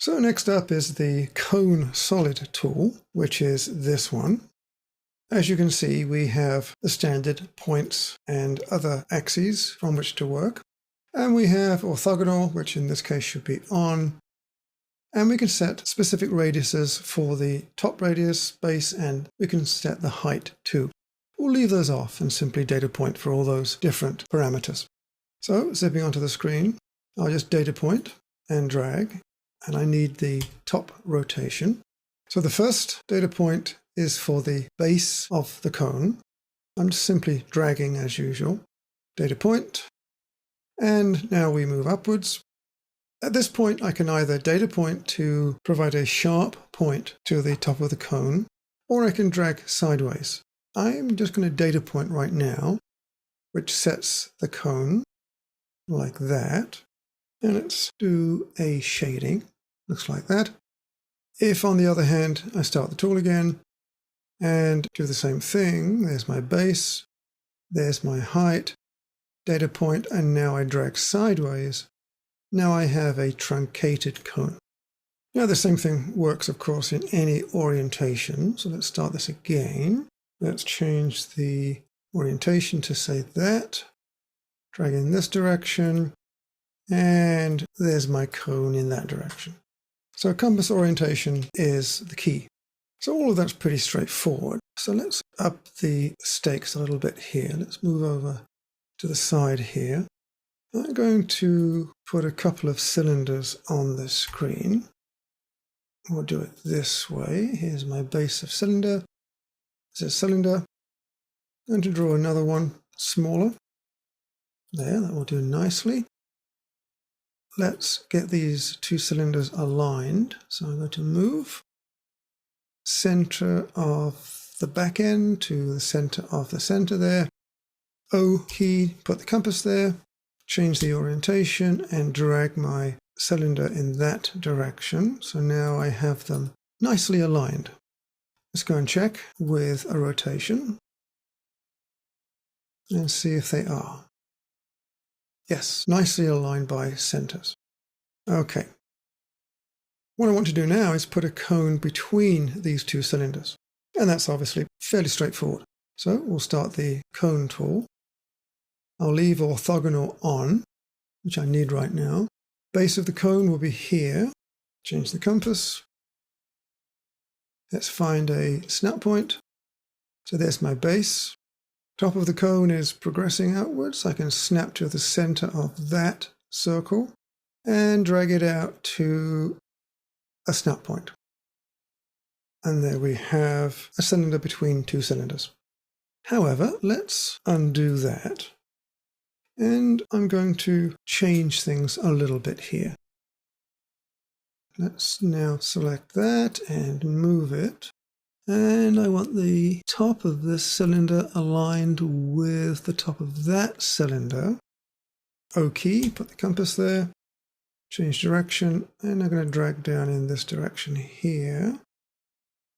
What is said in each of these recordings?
So next up is the cone solid tool, which is this one. As you can see, we have the standard points and other axes from which to work. And we have orthogonal, which in this case should be on. And we can set specific radiuses for the top radius, base, and we can set the height too. We'll leave those off and simply data point for all those different parameters. So zipping onto the screen, I'll just data point and drag, and I need the top rotation. So the first data point is for the base of the cone. I'm just simply dragging as usual. Data point, and now we move upwards. At this point, I can either data point to provide a sharp point to the top of the cone, or I can drag sideways. I'm just going to data point right now, which sets the cone like that. And let's do a shading. Looks like that. If, on the other hand, I start the tool again and do the same thing, there's my base, there's my height, data point, and now I drag sideways. Now I have a truncated cone. Now the same thing works, of course, in any orientation. So let's start this again. Let's change the orientation to say that. Drag in this direction. And there's my cone in that direction. So compass orientation is the key. So all of that's pretty straightforward. So let's up the stakes a little bit here. Let's move over to the side here. I'm going to put a couple of cylinders on the screen. We'll do it this way. Here's my base of cylinder. This is cylinder. I'm going to draw another one smaller. There, that will do nicely. Let's get these two cylinders aligned. So I'm going to move center of the back end to the center of the center there. O key, put the compass there. Change the orientation and drag my cylinder in that direction. So now I have them nicely aligned. Let's go and check with a rotation and see if they are. Yes, nicely aligned by centers. Okay. What I want to do now is put a cone between these two cylinders. And that's obviously fairly straightforward. So we'll start the cone tool. I'll leave orthogonal on, which I need right now. Base of the cone will be here. Change the compass. Let's find a snap point. So there's my base. Top of the cone is progressing outwards. I can snap to the center of that circle and drag it out to a snap point. And there we have a cylinder between two cylinders. However, let's undo that. And I'm going to change things a little bit here. Let's now select that and move it. And I want the top of this cylinder aligned with the top of that cylinder. O key, put the compass there, change direction, and I'm going to drag down in this direction here.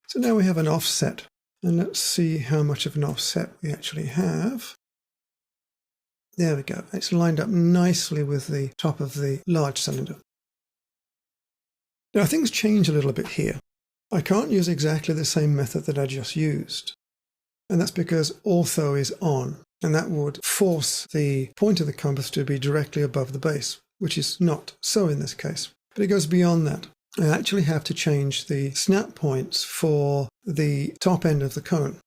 So now we have an offset. And let's see how much of an offset we actually have. There we go. It's lined up nicely with the top of the large cylinder. Now things change a little bit here. I can't use exactly the same method that I just used. And that's because ortho is on. And that would force the point of the compass to be directly above the base, which is not so in this case. But it goes beyond that. I actually have to change the snap points for the top end of the cone.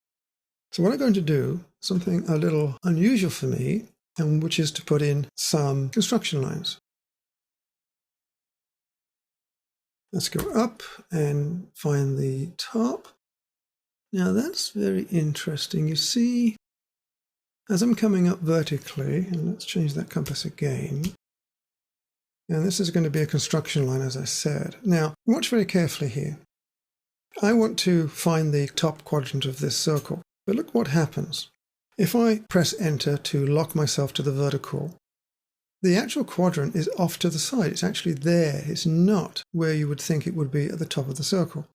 So what I'm going to do, something a little unusual for me, and which is to put in some construction lines. Let's go up and find the top. Now that's very interesting. You see, as I'm coming up vertically, and let's change that compass again. And this is going to be a construction line, as I said. Now, watch very carefully here. I want to find the top quadrant of this circle. But look what happens. If I press enter to lock myself to the vertical, the actual quadrant is off to the side. It's actually there. It's not where you would think it would be at the top of the circle.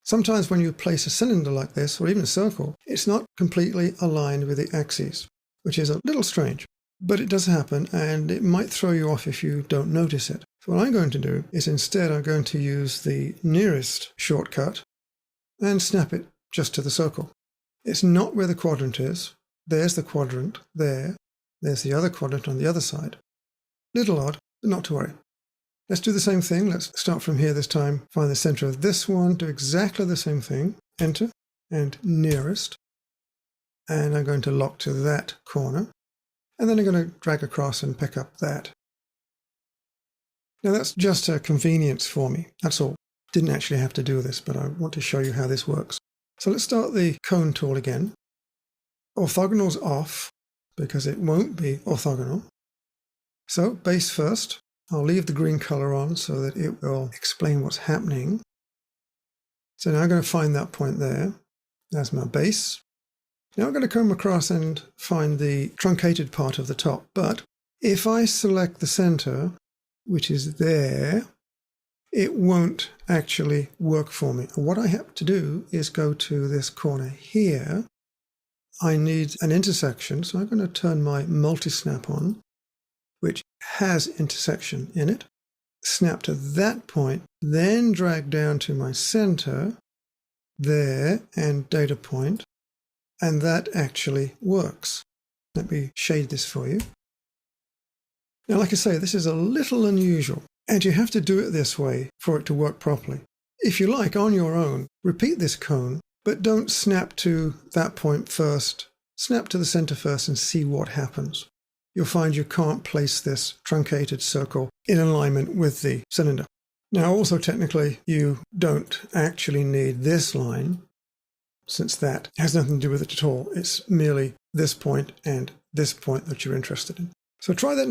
Sometimes when you place a cylinder like this, or even a circle, it's not completely aligned with the axes, which is a little strange. But it does happen, and it might throw you off if you don't notice it. So what I'm going to do is instead I'm going to use the nearest shortcut and snap it just to the circle. It's not where the quadrant is. There's the quadrant there. There's the other quadrant on the other side. Little odd, but not to worry. Let's do the same thing. Let's start from here this time. Find the center of this one. Do exactly the same thing. Enter and nearest. And I'm going to lock to that corner. And then I'm going to drag across and pick up that. Now that's just a convenience for me. That's all. Didn't actually have to do this, but I want to show you how this works. So let's start the cone tool again. Orthogonal's off because it won't be orthogonal. So base first. I'll leave the green color on so that it will explain what's happening. So now I'm going to find that point there. That's my base. Now I'm going to come across and find the truncated part of the top. But if I select the center, which is there, it won't actually work for me. And what I have to do is go to this corner here. I need an intersection, so I'm going to turn my multi-snap on, which has intersection in it. Snap to that point, then drag down to my center, there, and data point, and that actually works. Let me shade this for you. Now, like I say, this is a little unusual, and you have to do it this way for it to work properly. If you like, on your own, repeat this cone, but don't snap to that point first. Snap to the center first and see what happens. You'll find you can't place this truncated circle in alignment with the cylinder. Now, also technically, you don't actually need this line, since that has nothing to do with it at all. It's merely this point and this point that you're interested in. So try that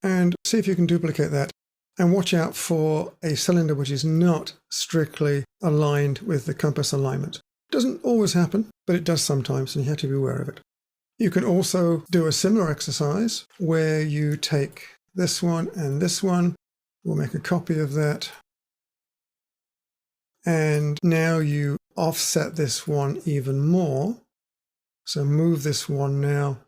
and see if you can duplicate that. And watch out for a cylinder which is not strictly aligned with the compass alignment. It doesn't always happen, but it does sometimes, and you have to be aware of it. You can also do a similar exercise where you take this one and this one. We'll make a copy of that. And now you offset this one even more. So move this one now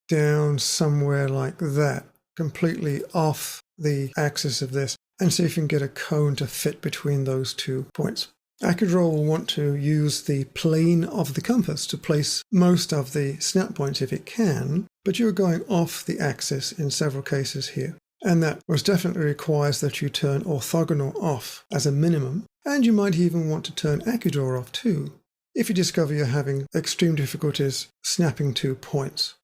down somewhere like that, completely off the axis of this, and see if you can get a cone to fit between those 2 points. AccuDraw will want to use the plane of the compass to place most of the snap points if it can, but you're going off the axis in several cases here. And that most definitely requires that you turn orthogonal off as a minimum, and you might even want to turn AccuDraw off too, if you discover you're having extreme difficulties snapping 2 points.